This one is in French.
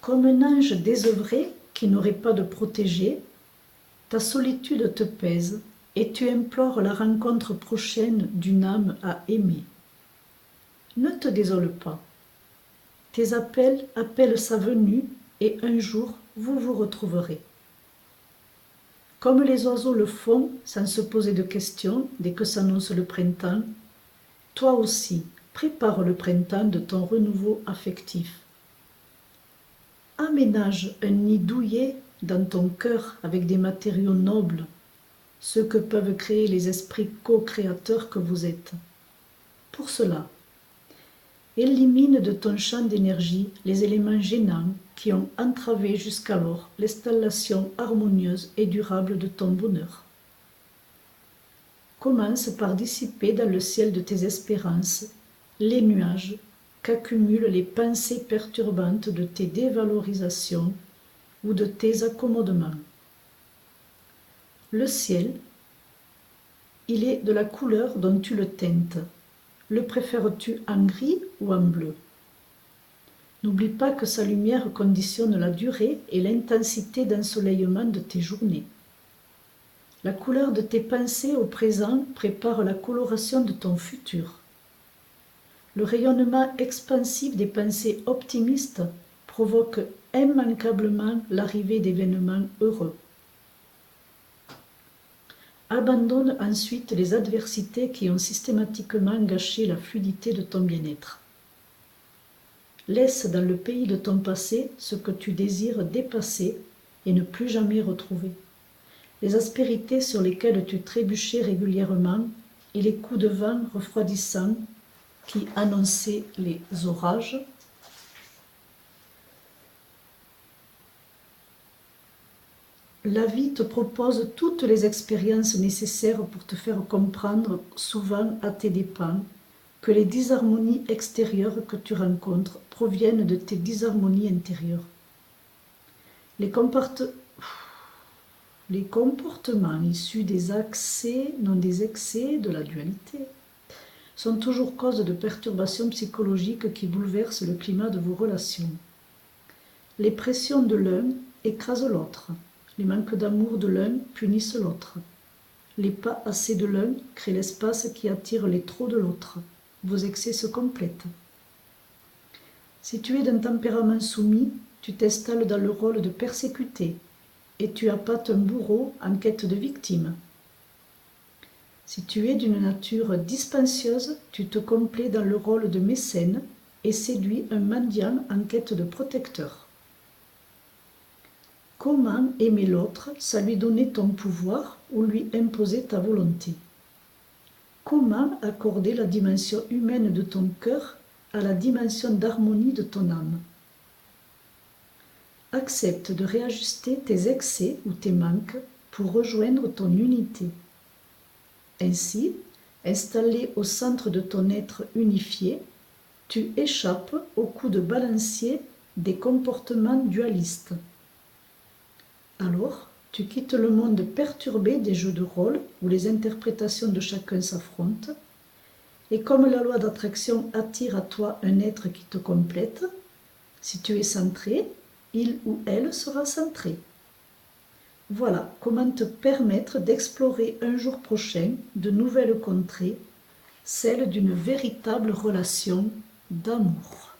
Comme un ange désœuvré qui n'aurait pas de protégé, ta solitude te pèse et tu implores la rencontre prochaine d'une âme à aimer. Ne te désole pas. Tes appels appellent sa venue et un jour vous vous retrouverez. Comme les oiseaux le font sans se poser de questions dès que s'annonce le printemps, toi aussi prépare le printemps de ton renouveau affectif. Aménage un nid douillet dans ton cœur avec des matériaux nobles, ceux que peuvent créer les esprits co-créateurs que vous êtes. Pour cela, élimine de ton champ d'énergie les éléments gênants qui ont entravé jusqu'alors l'installation harmonieuse et durable de ton bonheur. Commence par dissiper dans le ciel de tes espérances les nuages qu'accumulent les pensées perturbantes de tes dévalorisations ou de tes accommodements. Le ciel, il est de la couleur dont tu le teintes. Le préfères-tu en gris ou en bleu? N'oublie pas que sa lumière conditionne la durée et l'intensité d'ensoleillement de tes journées. La couleur de tes pensées au présent prépare la coloration de ton futur. Le rayonnement expansif des pensées optimistes provoque immanquablement l'arrivée d'événements heureux. Abandonne ensuite les adversités qui ont systématiquement gâché la fluidité de ton bien-être. Laisse dans le pays de ton passé ce que tu désires dépasser et ne plus jamais retrouver. Les aspérités sur lesquelles tu trébuchais régulièrement et les coups de vent refroidissants qui annonçaient les orages. La vie te propose toutes les expériences nécessaires pour te faire comprendre, souvent à tes dépens, que les disharmonies extérieures que tu rencontres proviennent de tes disharmonies intérieures. Les comportements issus des accès, non des excès de la dualité, sont toujours cause de perturbations psychologiques qui bouleversent le climat de vos relations. Les pressions de l'un écrasent l'autre. Les manques d'amour de l'un punissent l'autre. Les pas assez de l'un créent l'espace qui attire les trop de l'autre. Vos excès se complètent. Si tu es d'un tempérament soumis, tu t'installes dans le rôle de persécuté et tu appâtes un bourreau en quête de victime. Si tu es d'une nature dispensieuse, tu te complais dans le rôle de mécène et séduis un mendiant en quête de protecteur. Comment aimer l'autre sans lui donner ton pouvoir ou lui imposer ta volonté? Comment accorder la dimension humaine de ton cœur à la dimension d'harmonie de ton âme? Accepte de réajuster tes excès ou tes manques pour rejoindre ton unité. Ainsi, installé au centre de ton être unifié, tu échappes au coup de balancier des comportements dualistes. Alors, tu quittes le monde perturbé des jeux de rôle où les interprétations de chacun s'affrontent, et comme la loi d'attraction attire à toi un être qui te complète, si tu es centré, il ou elle sera centré. Voilà comment te permettre d'explorer un jour prochain de nouvelles contrées, celles d'une véritable relation d'amour.